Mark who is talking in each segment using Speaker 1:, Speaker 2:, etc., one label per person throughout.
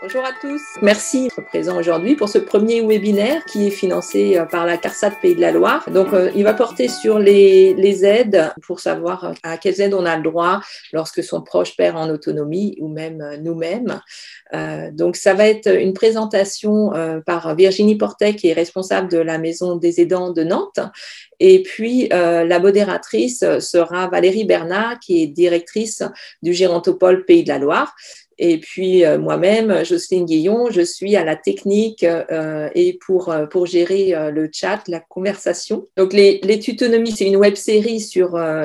Speaker 1: Bonjour à tous, merci d'être présents aujourd'hui pour ce premier webinaire qui est financé par la CARSAT Pays de la Loire. Donc il va porter sur les aides pour savoir à quelles aides on a le droit lorsque son proche perd en autonomie ou même nous-mêmes. Donc ça va être une présentation par Virginie Portet qui est responsable de la Maison des aidants de Nantes. Et puis, la modératrice sera Valérie Bernard, qui est directrice du Gérontopole Pays de la Loire. Et puis, moi-même, Jocelyne Guillon, je suis à la technique et pour gérer le chat, la conversation. Donc, les Tutonomies, c'est une web-série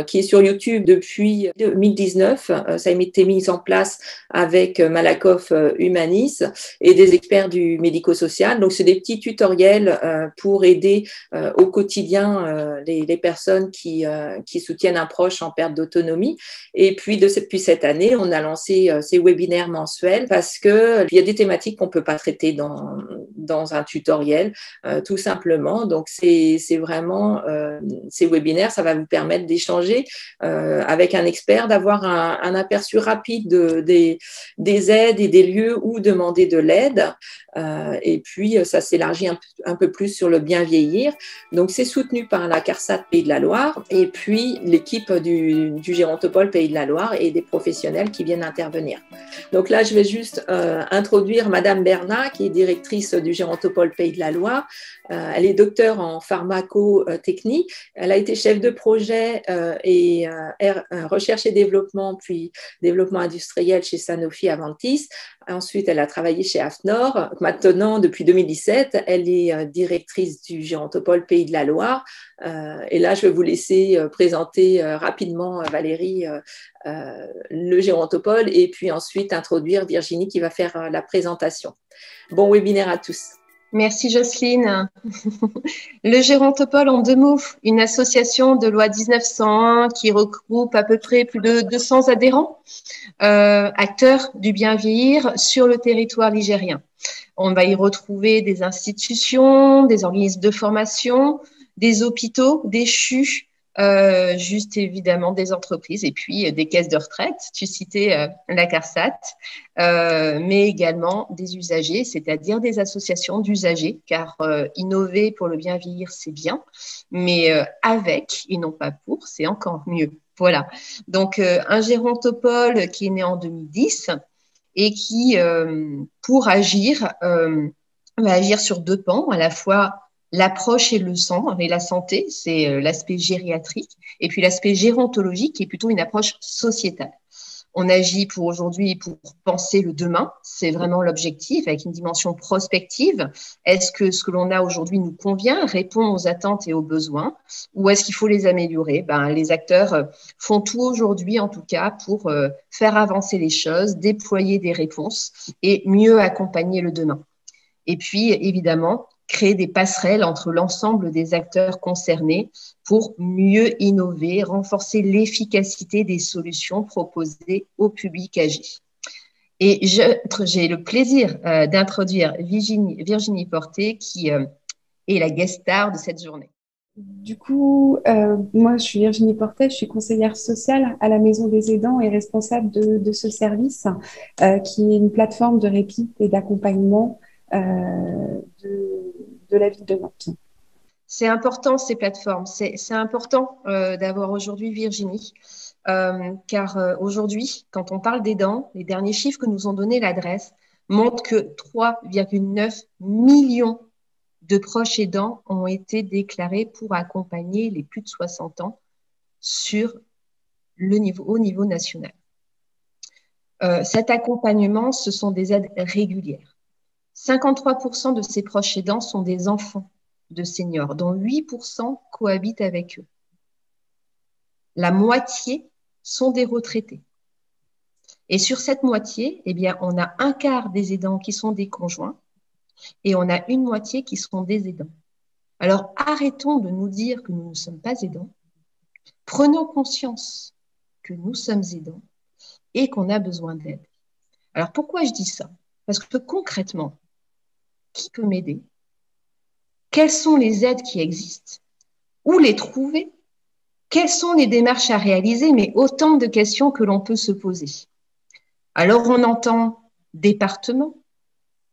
Speaker 1: qui est sur YouTube depuis 2019. Ça a été mis en place avec Malakoff Humanis et des experts du médico-social. Donc, c'est des petits tutoriels pour aider au quotidien les personnes qui soutiennent un proche en perte d'autonomie. Et puis, depuis cette année, on a lancé ces webinaires mensuels parce qu'il y a des thématiques qu'on ne peut pas traiter dans un tutoriel, tout simplement. Donc, c'est vraiment ces webinaires, ça va vous permettre d'échanger avec un expert, d'avoir un aperçu rapide des aides et des lieux où demander de l'aide. Et puis, ça s'élargit un peu plus sur le bien vieillir. Donc, c'est soutenu par la CARSAT Pays de la Loire et puis l'équipe du Gérontopole Pays de la Loire et des professionnels qui viennent intervenir. Donc là, je vais juste introduire Madame Bernat, qui est directrice du Gérontopole Pays de la Loire. Elle est docteure en pharmacotechnie. Elle a été chef de projet et recherche et développement, puis développement industriel chez Sanofi Aventis. Ensuite, elle a travaillé chez AFNOR. Maintenant, depuis 2017, elle est directrice du Gérontopole Pays de la Loire. Et là, je vais vous laisser présenter rapidement, Valérie, le Gérontopole et puis ensuite introduire Virginie qui va faire la présentation. Bon webinaire à tous.
Speaker 2: Merci Jocelyne. Le Gérontopole en deux mots, une association de loi 1901 qui regroupe à peu près plus de 200 adhérents, acteurs du bien vieillir sur le territoire ligérien. On va y retrouver des institutions, des organismes de formation, des hôpitaux, des CHU, juste évidemment des entreprises et puis des caisses de retraite, tu citais la CARSAT, mais également des usagers, c'est-à-dire des associations d'usagers, car innover pour le bien vieillir, c'est bien, mais avec et non pas pour, c'est encore mieux. Voilà, donc un Gérontopole qui est né en 2010 et qui, pour agir, va agir sur deux pans, à la fois l'approche et le sang et la santé, c'est l'aspect gériatrique, et puis l'aspect gérontologique qui est plutôt une approche sociétale. On agit pour aujourd'hui pour penser le demain, c'est vraiment l'objectif, avec une dimension prospective. Est-ce que ce que l'on a aujourd'hui nous convient, répond aux attentes et aux besoins, ou est-ce qu'il faut les améliorer? Les acteurs font tout aujourd'hui, en tout cas, pour faire avancer les choses, déployer des réponses et mieux accompagner le demain. Et puis, évidemment, créer des passerelles entre l'ensemble des acteurs concernés pour mieux innover, renforcer l'efficacité des solutions proposées au public âgé. Et j'ai le plaisir d'introduire Virginie Portet, qui est la guest star de cette journée.
Speaker 3: Du coup, moi, je suis Virginie Portet, je suis conseillère sociale à la Maison des aidants et responsable de ce service, qui est une plateforme de répit et d'accompagnement de la ville de Nantes.
Speaker 2: C'est important ces plateformes, c'est important d'avoir aujourd'hui Virginie, car aujourd'hui, quand on parle d'aidants, les derniers chiffres que nous ont donné l'adresse montrent que 3,9 millions de proches aidants ont été déclarés pour accompagner les plus de 60 ans au niveau national. Cet accompagnement, ce sont des aides régulières. 53% de ces proches aidants sont des enfants de seniors, dont 8% cohabitent avec eux. La moitié sont des retraités. Et sur cette moitié, eh bien, on a un quart des aidants qui sont des conjoints et on a une moitié qui sont des aidants. Alors, arrêtons de nous dire que nous ne sommes pas aidants. Prenons conscience que nous sommes aidants et qu'on a besoin d'aide. Alors, pourquoi je dis ça? Parce que concrètement, qui peut m'aider? Quelles sont les aides qui existent? Où les trouver? Quelles sont les démarches à réaliser? Mais autant de questions que l'on peut se poser. Alors, on entend département,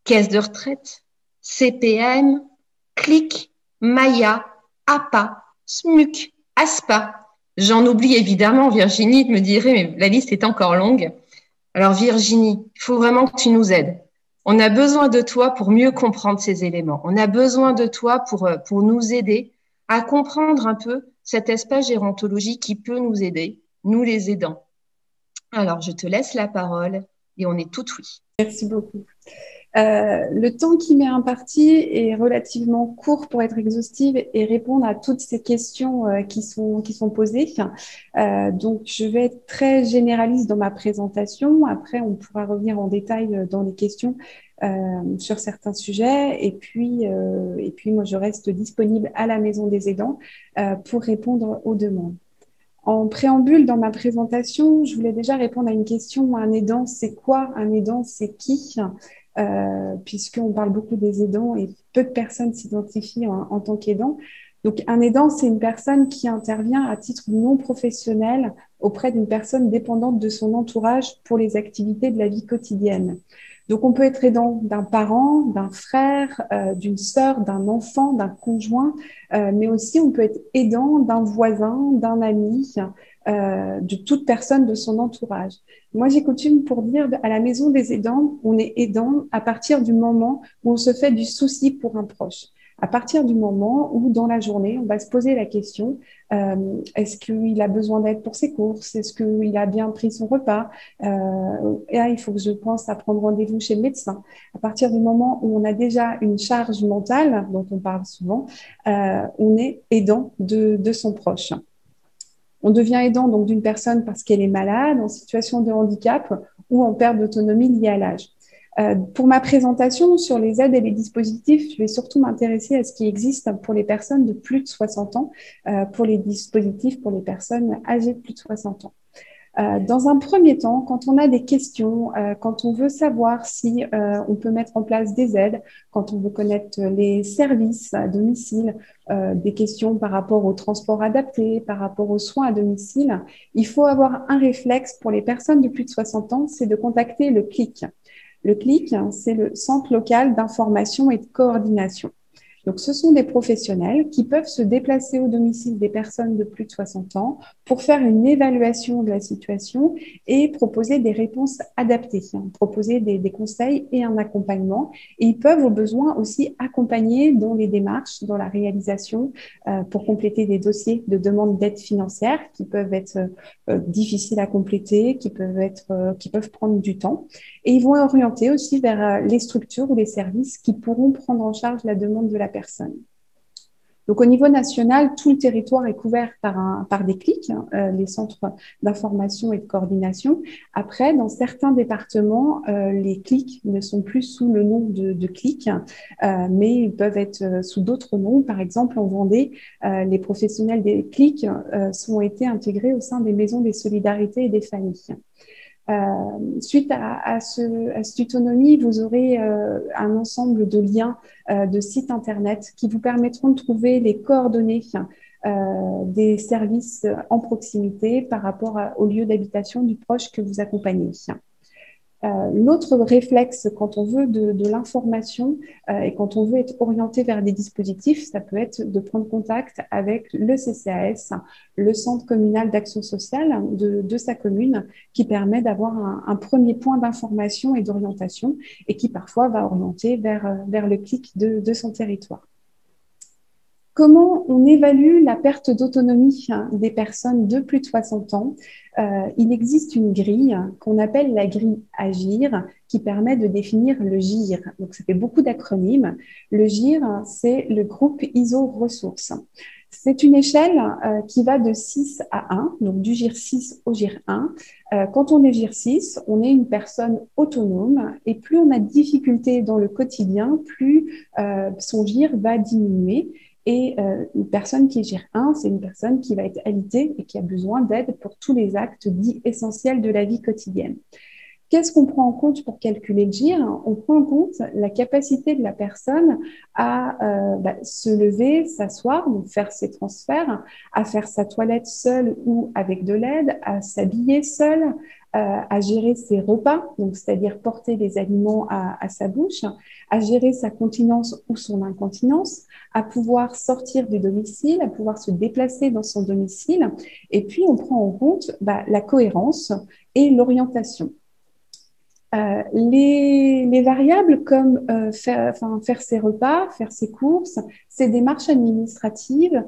Speaker 2: caisse de retraite, CPM, CLIC, Maya, APA, SMUC, ASPA. J'en oublie évidemment, Virginie me dirait, mais la liste est encore longue. Alors Virginie, il faut vraiment que tu nous aides. On a besoin de toi pour mieux comprendre ces éléments. On a besoin de toi pour nous aider à comprendre un peu cet espace gérontologie qui peut nous aider, nous les aidants. Alors, je te laisse la parole et on est tout oui.
Speaker 3: Merci beaucoup. Le temps qui m'est imparti est relativement court pour être exhaustive et répondre à toutes ces questions qui sont posées. Donc, je vais être très généraliste dans ma présentation. Après, on pourra revenir en détail dans les questions sur certains sujets. Et puis, moi, je reste disponible à la Maison des aidants pour répondre aux demandes. En préambule, dans ma présentation, je voulais déjà répondre à une question. Un aidant, c'est quoi? Un aidant, c'est qui? Puisqu'on parle beaucoup des aidants et peu de personnes s'identifient en tant qu'aidant. Donc, un aidant, c'est une personne qui intervient à titre non professionnel auprès d'une personne dépendante de son entourage pour les activités de la vie quotidienne. Donc, on peut être aidant d'un parent, d'un frère, d'une sœur, d'un enfant, d'un conjoint, mais aussi on peut être aidant d'un voisin, d'un ami, de toute personne de son entourage. Moi, j'ai coutume pour dire à la Maison des aidants, on est aidant à partir du moment où on se fait du souci pour un proche. À partir du moment où, dans la journée, on va se poser la question, est-ce qu'il a besoin d'aide pour ses courses? Est-ce qu'il a bien pris son repas? Et là, il faut que je pense à prendre rendez-vous chez le médecin. À partir du moment où on a déjà une charge mentale, dont on parle souvent, on est aidant de son proche. On devient aidant donc d'une personne parce qu'elle est malade, en situation de handicap ou en perte d'autonomie liée à l'âge. Pour ma présentation sur les aides et les dispositifs, je vais surtout m'intéresser à ce qui existe pour les personnes de plus de 60 ans, pour les dispositifs pour les personnes âgées de plus de 60 ans. Dans un premier temps, quand on a des questions, quand on veut savoir si on peut mettre en place des aides, quand on veut connaître les services à domicile, des questions par rapport au transport adapté, par rapport aux soins à domicile, il faut avoir un réflexe pour les personnes de plus de 60 ans, c'est de contacter le CLIC. Le CLIC, c'est le Centre local d'information et de coordination. Donc, ce sont des professionnels qui peuvent se déplacer au domicile des personnes de plus de 60 ans pour faire une évaluation de la situation et proposer des réponses adaptées, proposer des conseils et un accompagnement. Et ils peuvent au besoin aussi accompagner dans les démarches, dans la réalisation pour compléter des dossiers de demande d'aide financière qui peuvent être difficiles à compléter, qui peuvent prendre du temps. Et ils vont orienter aussi vers les structures ou les services qui pourront prendre en charge la demande de la personne. Donc, au niveau national, tout le territoire est couvert par des CLIC, les centres d'information et de coordination. Après, dans certains départements, les CLIC ne sont plus sous le nom de CLIC, mais ils peuvent être sous d'autres noms. Par exemple, en Vendée, les professionnels des CLIC ont été intégrés au sein des maisons des solidarités et des familles. Suite à cette autonomie, vous aurez un ensemble de liens de sites internet qui vous permettront de trouver les coordonnées des services en proximité par rapport au lieu d'habitation du proche que vous accompagnez. L'autre réflexe quand on veut de l'information et quand on veut être orienté vers des dispositifs, ça peut être de prendre contact avec le CCAS, le Centre communal d'action sociale de sa commune, qui permet d'avoir un premier point d'information et d'orientation et qui parfois va orienter vers le CLIC de son territoire. Comment on évalue la perte d'autonomie des personnes de plus de 60 ans? Il existe une grille qu'on appelle la grille AGIR qui permet de définir le GIR. Donc, ça fait beaucoup d'acronymes. Le GIR, c'est le groupe ISO ressources. C'est une échelle qui va de 6 à 1, donc du GIR 6 au GIR 1. Quand on est GIR 6, on est une personne autonome et plus on a de difficultés dans le quotidien, plus son GIR va diminuer. Et une personne qui est GIR 1, c'est une personne qui va être alitée et qui a besoin d'aide pour tous les actes dits essentiels de la vie quotidienne. Qu'est-ce qu'on prend en compte pour calculer le GIR? On prend en compte la capacité de la personne à se lever, s'asseoir, donc faire ses transferts, à faire sa toilette seule ou avec de l'aide, à s'habiller seule, à gérer ses repas, donc c'est-à-dire porter les aliments à sa bouche, à gérer sa continence ou son incontinence, à pouvoir sortir du domicile, à pouvoir se déplacer dans son domicile. Et puis, on prend en compte la cohérence et l'orientation. Les variables comme faire ses repas, faire ses courses, ses démarches administratives,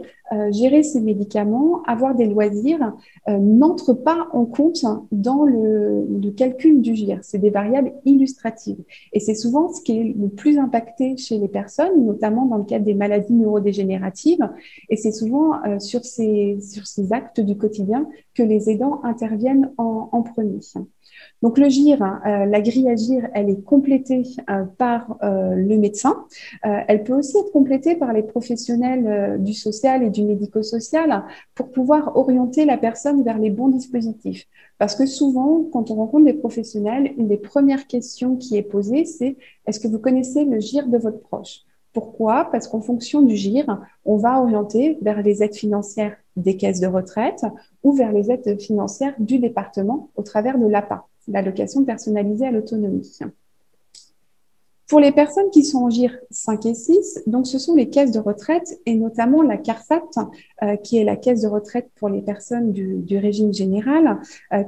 Speaker 3: gérer ses médicaments, avoir des loisirs, n'entrent pas en compte dans le calcul du GIR. C'est des variables illustratives. Et c'est souvent ce qui est le plus impacté chez les personnes, notamment dans le cadre des maladies neurodégénératives. Et c'est souvent sur ces actes du quotidien que les aidants interviennent en premier. Donc le GIR, la grille à GIR, elle est complétée par le médecin. Elle peut aussi être complétée par les professionnels du social et du médico-social pour pouvoir orienter la personne vers les bons dispositifs. Parce que souvent, quand on rencontre des professionnels, une des premières questions qui est posée, c'est est-ce que vous connaissez le GIR de votre proche? Pourquoi? Parce qu'en fonction du GIR, on va orienter vers les aides financières des caisses de retraite ou vers les aides financières du département au travers de l'APA, l'allocation personnalisée à l'autonomie. Pour les personnes qui sont en GIR 5 et 6, donc ce sont les caisses de retraite et notamment la CARSAT, qui est la caisse de retraite pour les personnes du régime général,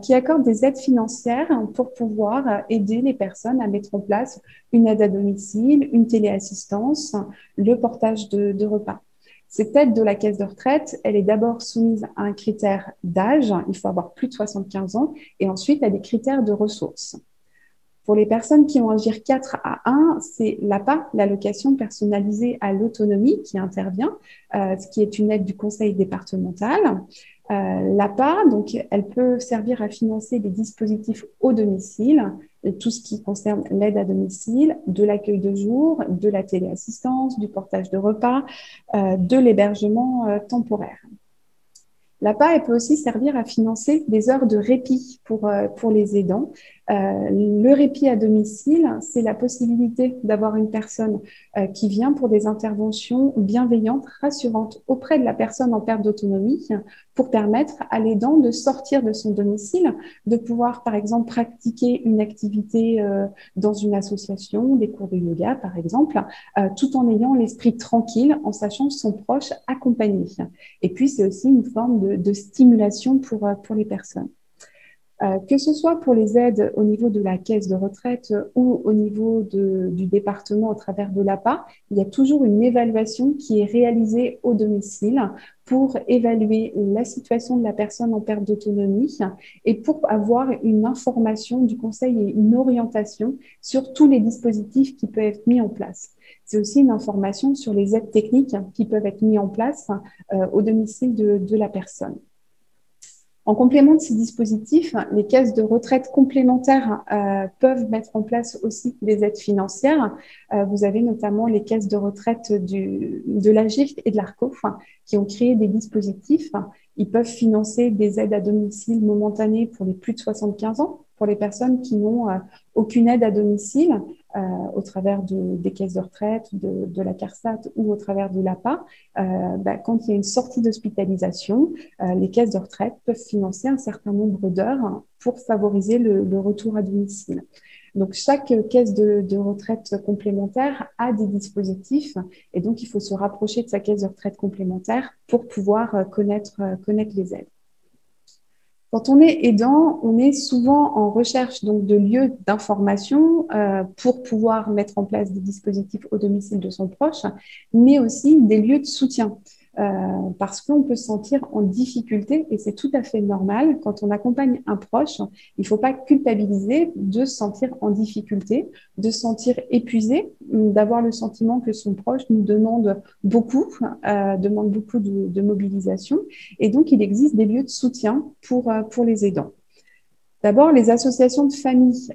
Speaker 3: qui accorde des aides financières pour pouvoir aider les personnes à mettre en place une aide à domicile, une téléassistance, le portage de repas. Cette aide de la caisse de retraite, elle est d'abord soumise à un critère d'âge, il faut avoir plus de 75 ans, et ensuite à des critères de ressources. Pour les personnes qui ont un GIR 4 à 1, c'est l'APA, l'allocation personnalisée à l'autonomie, qui intervient, ce qui est une aide du conseil départemental. L'APA, donc, elle peut servir à financer des dispositifs au domicile, tout ce qui concerne l'aide à domicile, de l'accueil de jour, de la téléassistance, du portage de repas, de l'hébergement temporaire. L'APA, elle peut aussi servir à financer des heures de répit pour les aidants. Le répit à domicile, c'est la possibilité d'avoir une personne qui vient pour des interventions bienveillantes, rassurantes auprès de la personne en perte d'autonomie pour permettre à l'aidant de sortir de son domicile, de pouvoir, par exemple, pratiquer une activité dans une association, des cours de yoga, par exemple, tout en ayant l'esprit tranquille, en sachant son proche accompagné. Et puis, c'est aussi une forme de stimulation pour les personnes. Que ce soit pour les aides au niveau de la caisse de retraite ou au niveau du département au travers de l'APA, il y a toujours une évaluation qui est réalisée au domicile pour évaluer la situation de la personne en perte d'autonomie et pour avoir une information du conseil et une orientation sur tous les dispositifs qui peuvent être mis en place. C'est aussi une information sur les aides techniques qui peuvent être mises en place au domicile de la personne. En complément de ces dispositifs, les caisses de retraite complémentaires peuvent mettre en place aussi des aides financières. Vous avez notamment les caisses de retraite de l'AGIF et de l'ARCO qui ont créé des dispositifs. Ils peuvent financer des aides à domicile momentanées pour les plus de 75 ans, pour les personnes qui n'ont aucune aide à domicile au travers des caisses de retraite, de la CARSAT ou au travers de l'APA. Quand il y a une sortie d'hospitalisation, les caisses de retraite peuvent financer un certain nombre d'heures pour favoriser le retour à domicile. Donc, chaque caisse de retraite complémentaire a des dispositifs et donc il faut se rapprocher de sa caisse de retraite complémentaire pour pouvoir connaître les aides. Quand on est aidant, on est souvent en recherche donc, de lieux d'information pour pouvoir mettre en place des dispositifs au domicile de son proche, mais aussi des lieux de soutien. Parce qu'on peut se sentir en difficulté et c'est tout à fait normal. Quand on accompagne un proche, il ne faut pas culpabiliser de se sentir en difficulté, de se sentir épuisé, d'avoir le sentiment que son proche nous demande beaucoup de mobilisation. Et donc, il existe des lieux de soutien pour les aidants. D'abord, les associations de famille.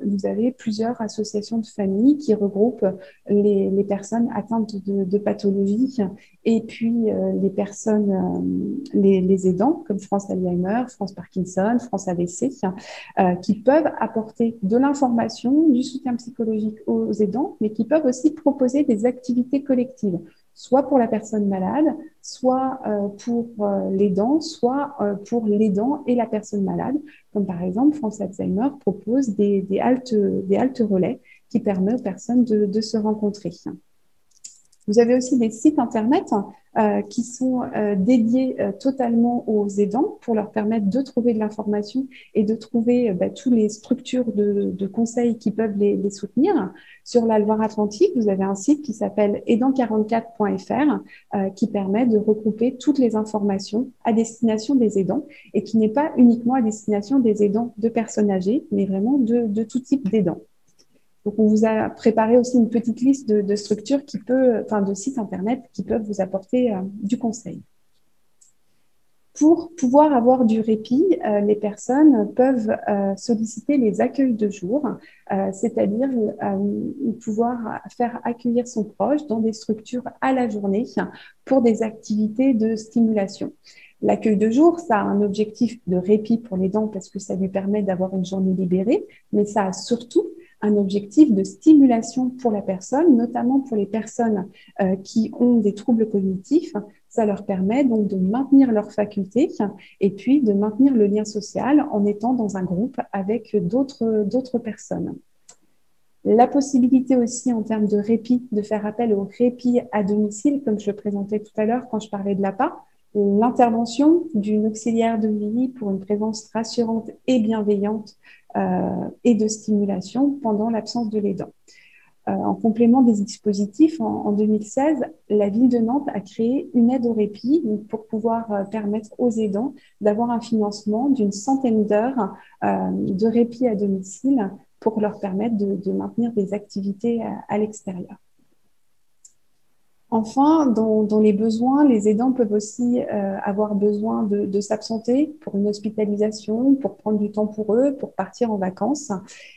Speaker 3: Vous avez plusieurs associations de famille qui regroupent les personnes atteintes de pathologies et puis les personnes, les aidants comme France Alzheimer, France Parkinson, France AVC, qui peuvent apporter de l'information, du soutien psychologique aux aidants, mais qui peuvent aussi proposer des activités collectives. soit pour la personne malade, soit pour l'aidant, soit pour l'aidant et la personne malade. Comme par exemple, France Alzheimer propose des haltes relais qui permettent aux personnes de se rencontrer. Vous avez aussi des sites internet qui sont dédiés totalement aux aidants pour leur permettre de trouver de l'information et de trouver toutes les structures de conseils qui peuvent les soutenir. Sur la Loire-Atlantique, vous avez un site qui s'appelle aidant44.fr qui permet de regrouper toutes les informations à destination des aidants et qui n'est pas uniquement à destination des aidants de personnes âgées, mais vraiment de tout type d'aidants. Donc, on vous a préparé aussi une petite liste de structures de sites internet qui peuvent vous apporter du conseil. Pour pouvoir avoir du répit, les personnes peuvent solliciter les accueils de jour, c'est-à-dire pouvoir faire accueillir son proche dans des structures à la journée pour des activités de stimulation. L'accueil de jour, ça a un objectif de répit pour l'aidant parce que ça lui permet d'avoir une journée libérée, mais ça a surtout un objectif de stimulation pour la personne, notamment pour les personnes qui ont des troubles cognitifs. Ça leur permet donc de maintenir leurs facultés et puis de maintenir le lien social en étant dans un groupe avec d'autres personnes. La possibilité aussi en termes de répit, de faire appel au répit à domicile, comme je le présentais tout à l'heure quand je parlais de l'APA, l'intervention d'une auxiliaire de vie pour une présence rassurante et bienveillante et de stimulation pendant l'absence de l'aidant. En complément des dispositifs, en 2016, la ville de Nantes a créé une aide au répit pour pouvoir permettre aux aidants d'avoir un financement d'une 100aine d'heures de répit à domicile pour leur permettre de maintenir des activités à l'extérieur. Enfin, dans les besoins, les aidants peuvent aussi avoir besoin de s'absenter pour une hospitalisation, pour prendre du temps pour eux, pour partir en vacances.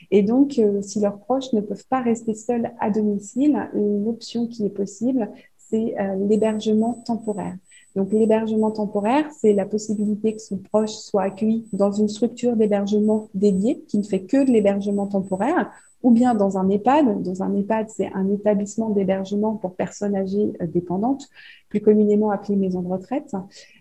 Speaker 3: Et donc, si leurs proches ne peuvent pas rester seuls à domicile, l'option qui est possible, c'est l'hébergement temporaire. Donc, l'hébergement temporaire, c'est la possibilité que son proche soit accueilli dans une structure d'hébergement dédiée qui ne fait que de l'hébergement temporaire, ou bien dans un EHPAD. Dans un EHPAD, c'est un établissement d'hébergement pour personnes âgées dépendantes, plus communément appelé maison de retraite.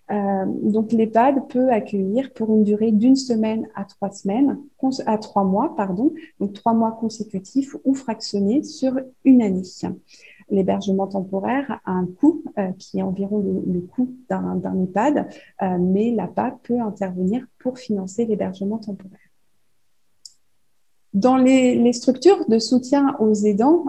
Speaker 3: Donc, l'EHPAD peut accueillir pour une durée d'1 semaine à 3 semaines, à 3 mois, pardon, donc 3 mois consécutifs ou fractionnés sur une année. L'hébergement temporaire a un coût qui est environ le coût d'un EHPAD, mais l'APA peut intervenir pour financer l'hébergement temporaire. Dans les structures de soutien aux aidants,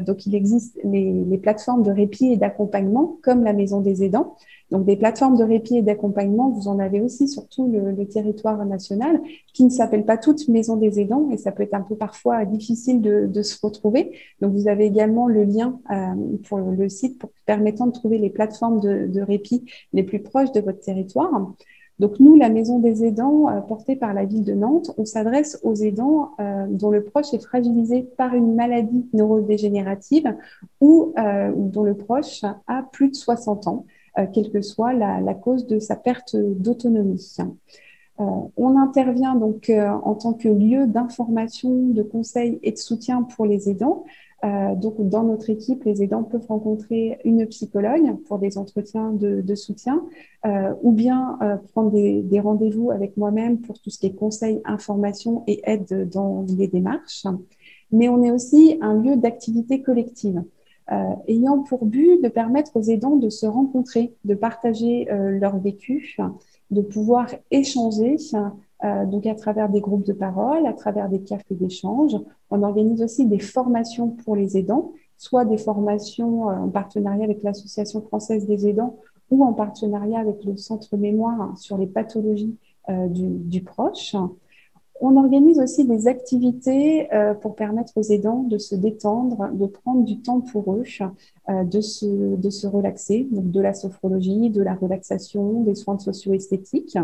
Speaker 3: donc il existe les plateformes de répit et d'accompagnement comme la Maison des aidants. Donc des plateformes de répit et d'accompagnement, vous en avez aussi sur tout le territoire national, qui ne s'appellent pas toutes Maison des aidants et ça peut être un peu parfois difficile de se retrouver. Donc vous avez également le lien pour le site permettant de trouver les plateformes de répit les plus proches de votre territoire. Donc nous, la Maison des aidants, portée par la ville de Nantes, on s'adresse aux aidants dont le proche est fragilisé par une maladie neurodégénérative ou dont le proche a plus de 60 ans, quelle que soit la cause de sa perte d'autonomie. On intervient donc en tant que lieu d'information, de conseil et de soutien pour les aidants. Donc, dans notre équipe, les aidants peuvent rencontrer une psychologue pour des entretiens de soutien ou bien prendre des rendez-vous avec moi-même pour tout ce qui est conseil, information et aide dans les démarches. Mais on est aussi un lieu d'activité collective. Ayant pour but de permettre aux aidants de se rencontrer, de partager leur vécu, de pouvoir échanger, donc à travers des groupes de parole, à travers des cafés d'échange. On organise aussi des formations pour les aidants, soit des formations en partenariat avec l'Association française des aidants ou en partenariat avec le Centre Mémoire sur les pathologies du proche. On organise aussi des activités pour permettre aux aidants de se détendre, de prendre du temps pour eux, de se relaxer, donc de la sophrologie, de la relaxation, des soins socio-esthétiques,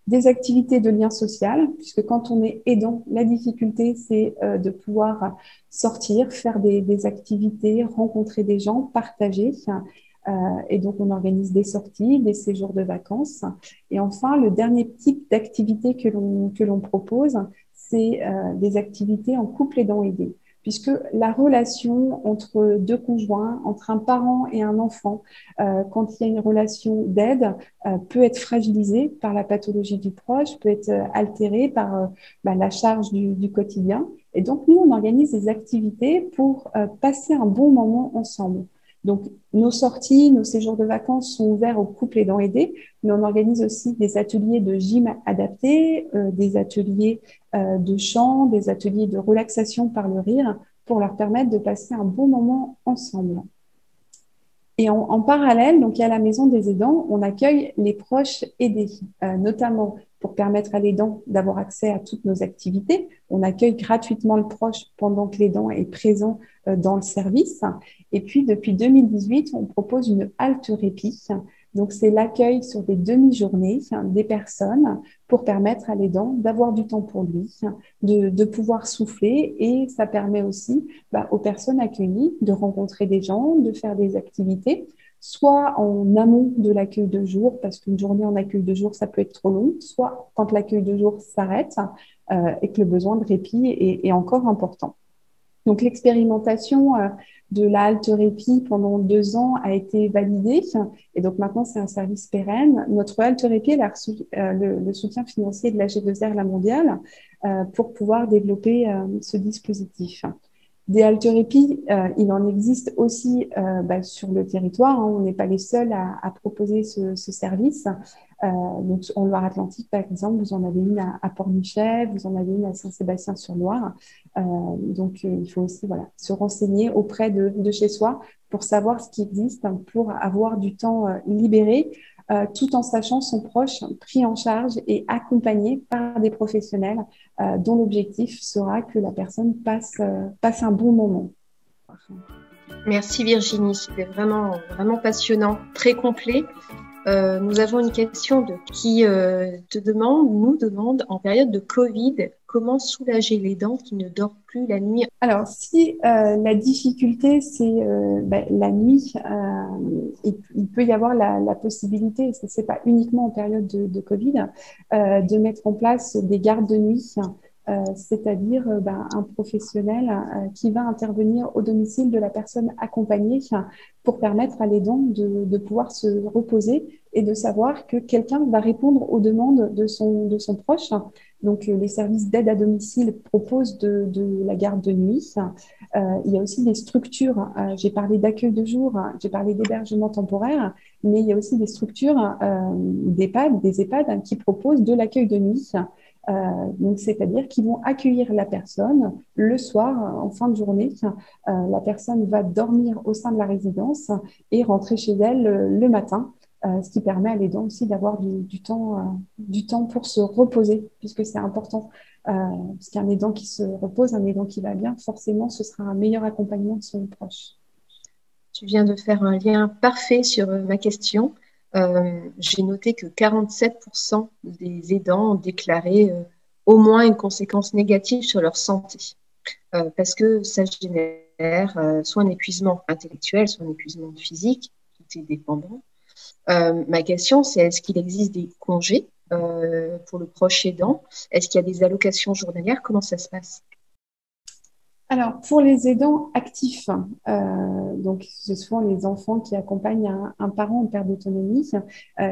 Speaker 3: des activités de lien social, puisque quand on est aidant, la difficulté, c'est de pouvoir sortir, faire des activités, rencontrer des gens, partager. Et donc, on organise des sorties, des séjours de vacances. Et enfin, le dernier type d'activité que l'on propose, c'est des activités en couple aidant aidé. puisque la relation entre deux conjoints, entre un parent et un enfant, quand il y a une relation d'aide, peut être fragilisée par la pathologie du proche, peut être altérée par la charge du quotidien. Et donc, nous, on organise des activités pour passer un bon moment ensemble. Donc, nos sorties, nos séjours de vacances sont ouverts aux couples aidants aidés, mais on organise aussi des ateliers de gym adaptés, des ateliers de chant, des ateliers de relaxation par le rire pour leur permettre de passer un bon moment ensemble. Et en parallèle, donc, il y a la maison des aidants, on accueille les proches aidés, notamment pour permettre à l'aidant d'avoir accès à toutes nos activités. On accueille gratuitement le proche pendant que l'aidant est présent dans le service. Et puis, depuis 2018, on propose une halte répit. Donc, c'est l'accueil sur des demi-journées des personnes pour permettre à l'aidant d'avoir du temps pour lui, de pouvoir souffler. Et ça permet aussi aux personnes accueillies de rencontrer des gens, de faire des activités, soit en amont de l'accueil de jour, parce qu'une journée en accueil de jour, ça peut être trop long, soit quand l'accueil de jour s'arrête et que le besoin de répit est encore important. Donc, l'expérimentation de la halte répit pendant 2 ans a été validée. Et donc, maintenant, c'est un service pérenne. Notre halte répit, elle a reçu le soutien financier de la G2R La Mondiale pour pouvoir développer ce dispositif. Des haltérophiles, il en existe aussi sur le territoire. On n'est pas les seuls à proposer ce service. Donc, en Loire-Atlantique, par exemple, vous en avez une à Pornichet, vous en avez une à Saint-Sébastien-sur-Loire. Donc, il faut aussi se renseigner auprès de chez soi pour savoir ce qui existe, pour avoir du temps libéré, tout en sachant son proche pris en charge et accompagné par des professionnels dont l'objectif sera que la personne passe un bon moment.
Speaker 2: Merci Virginie, c'était vraiment, vraiment passionnant, très complet. Nous avons une question qui nous demande, en période de Covid, comment soulager l'aidant qui ne dort plus la nuit?
Speaker 3: Alors, si la difficulté, c'est la nuit, il peut y avoir la possibilité, et ce n'est pas uniquement en période de Covid, de mettre en place des gardes de nuit, c'est-à-dire un professionnel qui va intervenir au domicile de la personne accompagnée pour permettre à l'aidant de pouvoir se reposer et de savoir que quelqu'un va répondre aux demandes de son proche. Donc, les services d'aide à domicile proposent de la garde de nuit. Il y a aussi des structures, j'ai parlé d'accueil de jour, j'ai parlé d'hébergement temporaire, mais il y a aussi des structures d'EHPAD, des EHPAD qui proposent de l'accueil de nuit. Donc, c'est-à-dire qu'ils vont accueillir la personne le soir, en fin de journée. La personne va dormir au sein de la résidence et rentrer chez elle le matin, ce qui permet à l'aidant aussi d'avoir du temps pour se reposer, puisque c'est important. Parce qu'un aidant qui se repose, un aidant qui va bien, forcément, ce sera un meilleur accompagnement de son proche.
Speaker 2: Tu viens de faire un lien parfait sur ma question. J'ai noté que 47% des aidants ont déclaré au moins une conséquence négative sur leur santé, parce que ça génère soit un épuisement intellectuel, soit un épuisement physique, tout est dépendant. Ma question, c'est est-ce qu'il existe des congés pour le proche aidant? Est-ce qu'il y a des allocations journalières? Comment ça se passe?
Speaker 3: Alors, pour les aidants actifs, donc ce sont les enfants qui accompagnent un parent en perte d'autonomie,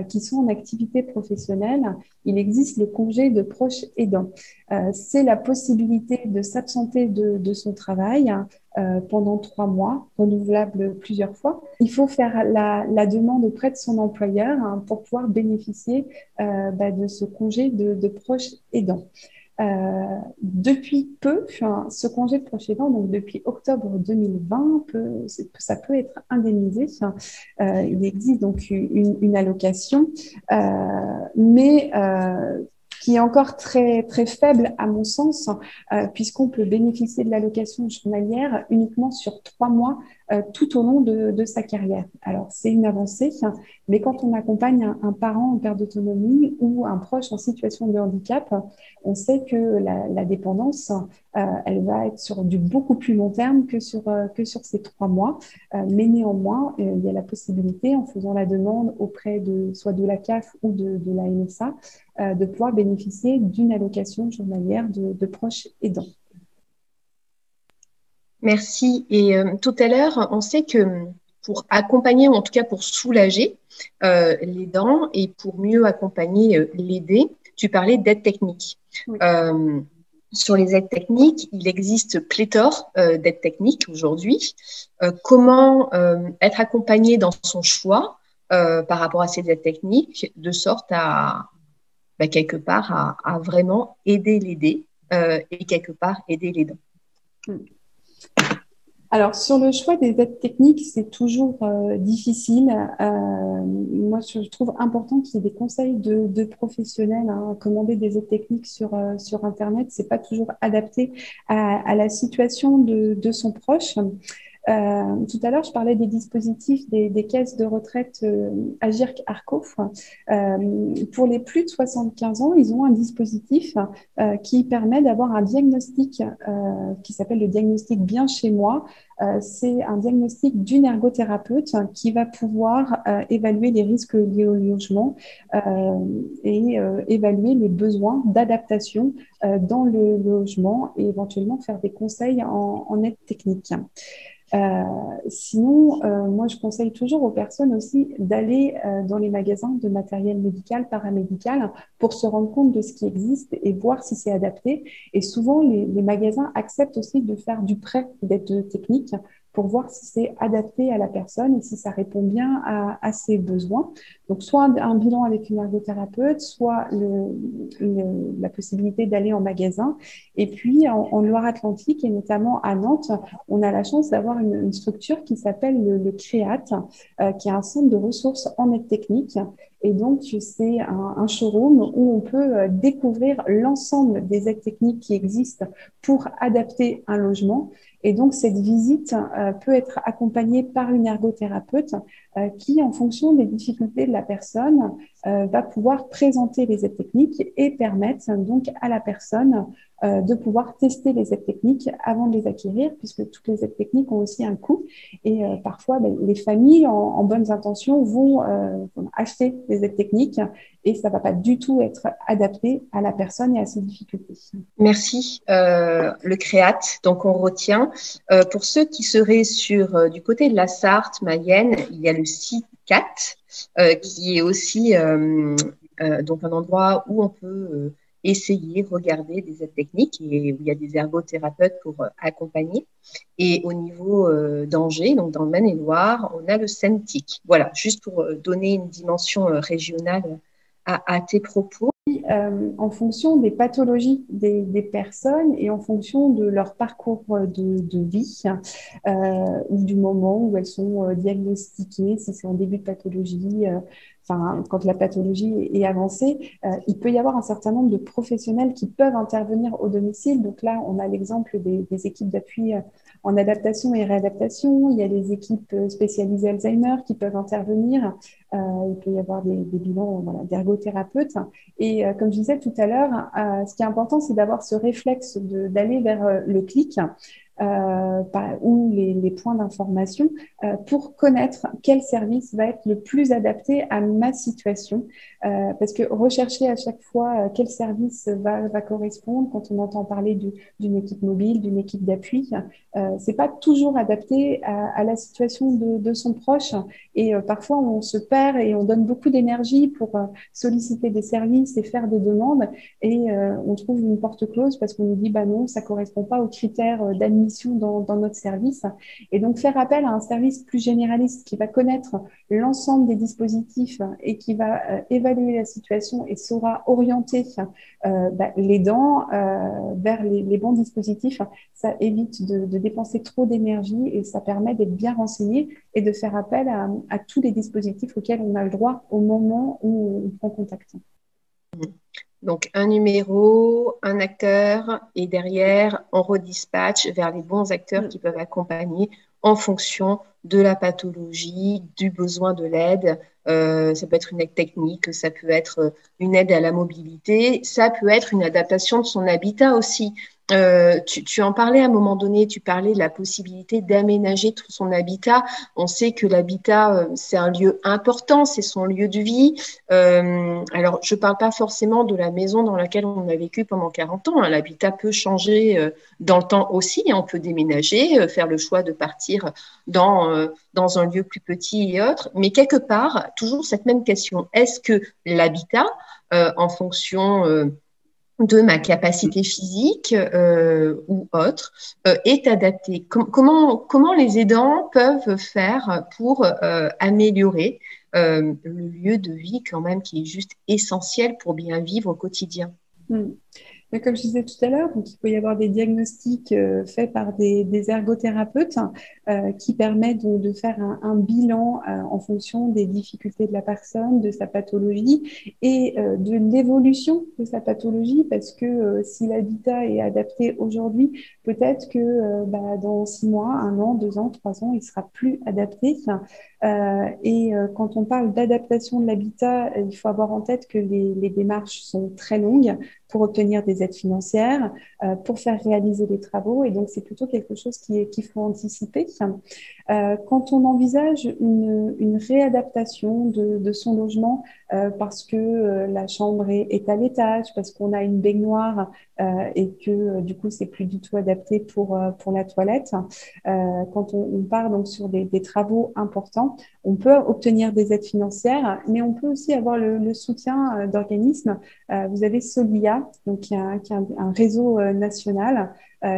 Speaker 3: qui sont en activité professionnelle, il existe le congé de proche aidant. C'est la possibilité de s'absenter de son travail pendant 3 mois, renouvelable plusieurs fois. Il faut faire la demande auprès de son employeur pour pouvoir bénéficier de ce congé de proche aidant. Depuis peu, ce congé de proche aidant, donc depuis octobre 2020, ça peut être indemnisé. Il existe donc une allocation, mais qui est encore très, très faible à mon sens, puisqu'on peut bénéficier de l'allocation journalière uniquement sur 3 mois tout au long de sa carrière. Alors, c'est une avancée, mais quand on accompagne un parent en perte d'autonomie ou un proche en situation de handicap, on sait que la dépendance, elle va être sur du beaucoup plus long terme que sur ces 3 mois. Mais néanmoins, il y a la possibilité, en faisant la demande auprès soit de la CAF ou de la MSA, de pouvoir bénéficier d'une allocation journalière de proches aidants.
Speaker 2: Merci. Et tout à l'heure, on sait que pour accompagner, ou en tout cas pour soulager l'aidant et pour mieux accompagner l'aidé, tu parlais d'aide technique.
Speaker 3: Oui.
Speaker 2: Sur les aides techniques, il existe pléthore d'aides techniques aujourd'hui. Comment être accompagné dans son choix par rapport à ces aides techniques, de sorte à, quelque part, à vraiment aider l'aidé et quelque part aider l'aidant.
Speaker 3: Alors, sur le choix des aides techniques, c'est toujours difficile. Moi, je trouve important qu'il y ait des conseils de professionnels. Commander des aides techniques sur Internet, c'est pas toujours adapté à la situation de son proche. Tout à l'heure, je parlais des dispositifs des caisses de retraite Agirc Arco. Pour les plus de 75 ans, ils ont un dispositif qui permet d'avoir un diagnostic qui s'appelle le diagnostic Bien chez moi. C'est un diagnostic d'une ergothérapeute qui va pouvoir évaluer les risques liés au logement et évaluer les besoins d'adaptation dans le logement et éventuellement faire des conseils en aide technique. Sinon, moi, je conseille toujours aux personnes aussi d'aller dans les magasins de matériel médical, paramédical, pour se rendre compte de ce qui existe et voir si c'est adapté. Et souvent, les magasins acceptent aussi de faire du prêt d'aide technique pour voir si c'est adapté à la personne et si ça répond bien à ses besoins. Donc, soit un bilan avec une ergothérapeute, soit la possibilité d'aller en magasin. Et puis, en Loire-Atlantique et notamment à Nantes, on a la chance d'avoir une structure qui s'appelle le CREAT, qui est un centre de ressources en aide technique. Et donc, c'est un showroom où on peut découvrir l'ensemble des aides techniques qui existent pour adapter un logement. Et donc, cette visite peut être accompagnée par une ergothérapeute qui, en fonction des difficultés de la personne, va pouvoir présenter les aides techniques et permettre donc à la personne de pouvoir tester les aides techniques avant de les acquérir, puisque toutes les aides techniques ont aussi un coût. Et parfois, les familles, en bonnes intentions, vont acheter des aides techniques et ça ne va pas du tout être adapté à la personne et à ses difficultés.
Speaker 2: Merci. Le CREAT, donc on retient. Pour ceux qui seraient du côté de la Sarthe, Mayenne, il y a le CICAT, qui est aussi donc un endroit où on peut essayer, regarder des aides techniques et où il y a des ergothérapeutes pour accompagner. Et au niveau d'Angers, donc dans le Maine-et-Loire, on a le CENTIC. Voilà, juste pour donner une dimension régionale à tes propos.
Speaker 3: En fonction des pathologies des personnes et en fonction de leur parcours de vie ou du moment où elles sont diagnostiquées, si c'est en début de pathologie, quand la pathologie est avancée, il peut y avoir un certain nombre de professionnels qui peuvent intervenir au domicile. Donc là, on a l'exemple des équipes d'appui en adaptation et réadaptation. Il y a les équipes spécialisées Alzheimer qui peuvent intervenir. Il peut y avoir des bilans d'ergothérapeutes. Et comme je disais tout à l'heure, ce qui est important, c'est d'avoir ce réflexe d'aller vers le clic ou les points d'information pour connaître quel service va être le plus adapté à ma situation. Parce que rechercher à chaque fois quel service va correspondre quand on entend parler d'une équipe mobile, d'une équipe d'appui, c'est pas toujours adapté à la situation de son proche. Et parfois, on se perd et on donne beaucoup d'énergie pour solliciter des services et faire des demandes. Et on trouve une porte close parce qu'on nous dit bah non, ça correspond pas aux critères d'admission dans notre service. Et donc, faire appel à un service plus généraliste qui va connaître l'ensemble des dispositifs et qui va évaluer la situation et saura orienter l'aidant vers les bons dispositifs, ça évite de dépenser trop d'énergie et ça permet d'être bien renseigné et de faire appel à tous les dispositifs auxquels on a le droit au moment où on prend contact.
Speaker 2: Donc, un numéro, un acteur, et derrière, on redispatche vers les bons acteurs qui peuvent accompagner en fonction de la pathologie, du besoin de l'aide. Ça peut être une aide technique, ça peut être une aide à la mobilité, ça peut être une adaptation de son habitat aussi. Tu en parlais à un moment donné, tu parlais de la possibilité d'aménager tout son habitat. On sait que l'habitat, c'est un lieu important, c'est son lieu de vie. Alors, je ne parle pas forcément de la maison dans laquelle on a vécu pendant 40 ans, hein. L'habitat peut changer dans le temps aussi. On peut déménager, faire le choix de partir dans un lieu plus petit et autre. Mais quelque part, toujours cette même question. Est-ce que l'habitat, en fonction de ma capacité physique ou autre, est adapté. Comment les aidants peuvent faire pour améliorer le lieu de vie quand même qui est juste essentiel pour bien vivre au quotidien?
Speaker 3: Mm. Mais comme je disais tout à l'heure, donc il peut y avoir des diagnostics faits par des ergothérapeutes qui permettent donc de faire un bilan en fonction des difficultés de la personne, de sa pathologie et de l'évolution de sa pathologie, parce que si l'habitat est adapté aujourd'hui, peut-être que dans 6 mois, 1 an, 2 ans, 3 ans, il sera plus adapté. Quand on parle d'adaptation de l'habitat, il faut avoir en tête que les démarches sont très longues pour obtenir des aides financières, pour faire réaliser des travaux. Et donc, c'est plutôt quelque chose qu'il faut anticiper. Quand on envisage une réadaptation de son logement, parce que la chambre est à l'étage, parce qu'on a une baignoire et que du coup, c'est plus du tout adapté pour la toilette, quand on part donc sur des travaux importants, on peut obtenir des aides financières, mais on peut aussi avoir le soutien d'organismes. Vous avez Solia, donc qui est un réseau national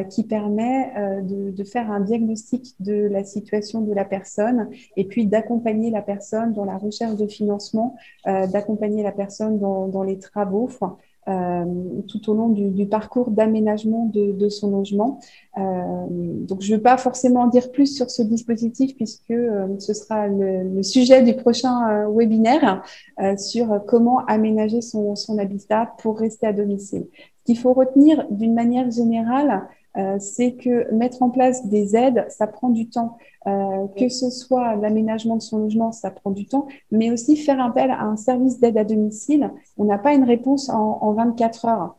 Speaker 3: qui permet de faire un diagnostic de la situation de la personne et puis d'accompagner la personne dans la recherche de financement, d'accompagner la personne dans les travaux. Tout au long du parcours d'aménagement de son logement. Donc, je ne vais pas forcément en dire plus sur ce dispositif puisque ce sera le sujet du prochain webinaire sur comment aménager son habitat pour rester à domicile. Ce qu'il faut retenir d'une manière générale, c'est que mettre en place des aides, ça prend du temps. Que ce soit l'aménagement de son logement, ça prend du temps, mais aussi faire appel à un service d'aide à domicile. On n'a pas une réponse en 24 heures.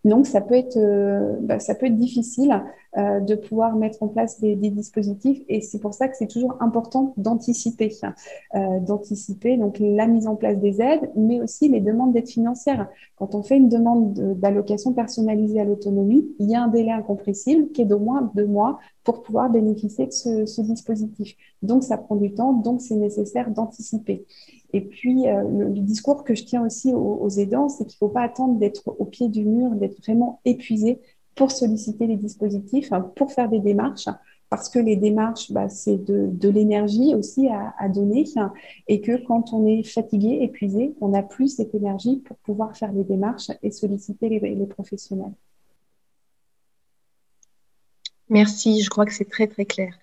Speaker 3: Donc, ça peut être difficile de pouvoir mettre en place des dispositifs et c'est pour ça que c'est toujours important d'anticiper. D'anticiper donc la mise en place des aides, mais aussi les demandes d'aide financière. Quand on fait une demande d'allocation personnalisée à l'autonomie, il y a un délai incompressible qui est d'au moins 2 mois pour pouvoir bénéficier de ce dispositif. Donc, ça prend du temps, donc c'est nécessaire d'anticiper. Et puis, le discours que je tiens aussi aux aidants, c'est qu'il ne faut pas attendre d'être au pied du mur, d'être vraiment épuisé pour solliciter les dispositifs, hein, pour faire des démarches, parce que les démarches, c'est de l'énergie aussi à donner, hein, et que quand on est fatigué, épuisé, on n'a plus cette énergie pour pouvoir faire les démarches et solliciter les professionnels.
Speaker 2: Merci, je crois que c'est très, très clair.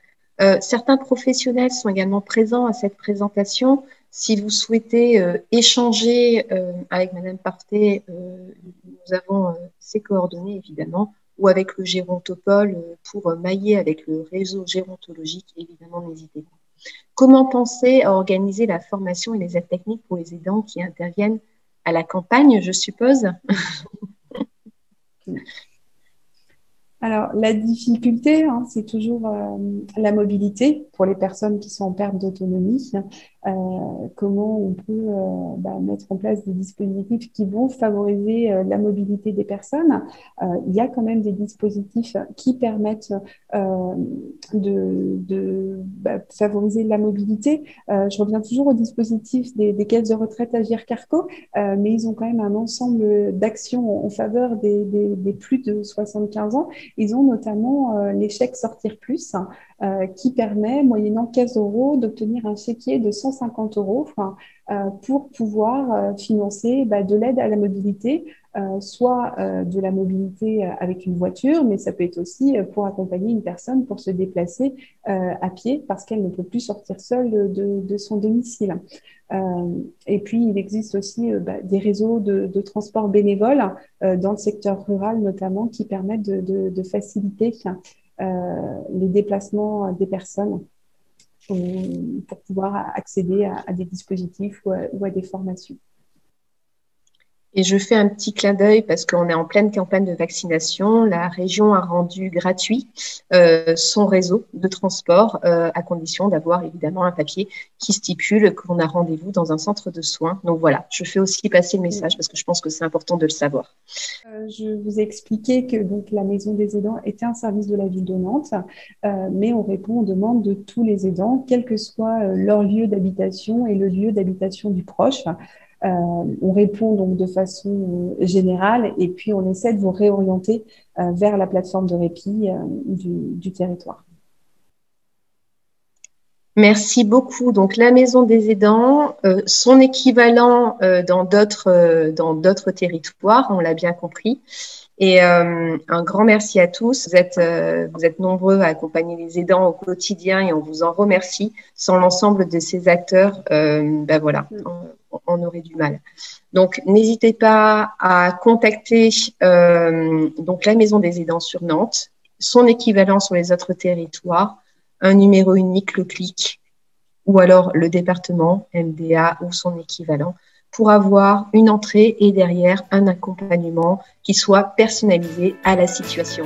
Speaker 2: Certains professionnels sont également présents à cette présentation. Si vous souhaitez échanger avec Madame Parté, nous avons ses coordonnées évidemment, ou avec le gérontopole pour mailler avec le réseau gérontologique, évidemment, n'hésitez pas. Comment penser à organiser la formation et les aides techniques pour les aidants qui interviennent à la campagne, je suppose?
Speaker 3: Alors, la difficulté, hein, c'est toujours la mobilité pour les personnes qui sont en perte d'autonomie. Comment on peut mettre en place des dispositifs qui vont favoriser la mobilité des personnes. Il y a quand même des dispositifs qui permettent de favoriser la mobilité. Je reviens toujours au dispositif des caisses de retraite Agir Carco, mais ils ont quand même un ensemble d'actions en faveur des plus de 75 ans. Ils ont notamment les chèques Sortir Plus qui permet, moyennant 15 euros, d'obtenir un chéquier de 150 euros pour pouvoir financer de l'aide à la mobilité, soit de la mobilité avec une voiture, mais ça peut être aussi pour accompagner une personne pour se déplacer à pied parce qu'elle ne peut plus sortir seule de son domicile. Et puis, il existe aussi des réseaux de transport bénévoles dans le secteur rural notamment qui permettent de faciliter les déplacements des personnes pour pouvoir accéder à des dispositifs ou à des formations.
Speaker 2: Et je fais un petit clin d'œil parce qu'on est en pleine campagne de vaccination. La région a rendu gratuit son réseau de transport à condition d'avoir évidemment un papier qui stipule qu'on a rendez-vous dans un centre de soins. Donc voilà, je fais aussi passer le message parce que je pense que c'est important de le savoir.
Speaker 3: Je vous ai expliqué que donc, la Maison des aidants était un service de la ville de Nantes, mais on répond aux demandes de tous les aidants, quel que soit leur lieu d'habitation et le lieu d'habitation du proche. On répond donc de façon générale et puis on essaie de vous réorienter vers la plateforme de répit du territoire.
Speaker 2: Merci beaucoup. Donc, la Maison des aidants, son équivalent dans d'autres territoires, on l'a bien compris. Et un grand merci à tous. Vous êtes nombreux à accompagner les aidants au quotidien et on vous en remercie. Sans l'ensemble de ces acteurs, voilà, on aurait du mal. Donc, n'hésitez pas à contacter donc la Maison des aidants sur Nantes, son équivalent sur les autres territoires, un numéro unique, le CLIC, ou alors le département, MDA ou son équivalent, pour avoir une entrée et derrière un accompagnement qui soit personnalisé à la situation.